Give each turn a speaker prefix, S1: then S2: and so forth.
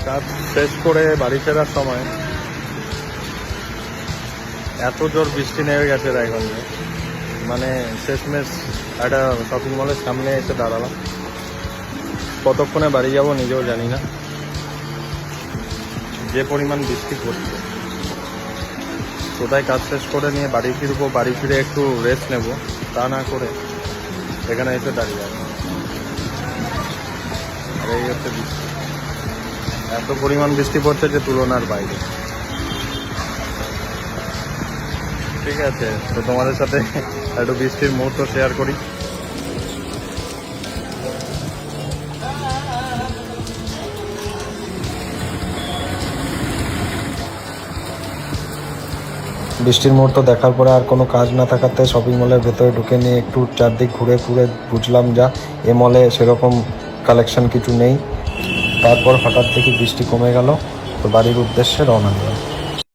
S1: কাজ শেষ করে বাড়ি ফেরার সময় এত জোর বৃষ্টি নেমে গেছে রায়গঞ্জে, মানে শেষমেশ একটা শপিং মলের সামনে এসে দাঁড়ালাম। কতক্ষণে বাড়ি যাব নিজেও জানি না, যে পরিমাণ বৃষ্টি পড়ছে। কোথায় কাজ শেষ করে নিয়ে বাড়ি ফিরবো, বাড়ি ফিরে একটু রেস্ট নেব, তা না করে এখানে এসে দাঁড়িয়ে আছে। আর এই হচ্ছে বৃষ্টি, এত পরিমাণ বৃষ্টি পড়ছে যে তুলনার বাইরে। ঠিক আছে, তো তোমাদের সাথে একটু বৃষ্টির মুহূর্ত শেয়ার করি। বৃষ্টির মুহূর্ত দেখার পরে আর কোনো কাজ না থাকাতে শপিং মলের ভেতরে ঢুকে নিয়ে একটু চারদিক ঘুরে ঘুরে বুঝলাম যা এ মলে সেরকম কালেকশন কিছু নেই। তারপর হঠাৎ দেখি বৃষ্টি কমে গেল, তো বাড়ির উদ্দেশ্যে রওনা দিলাম।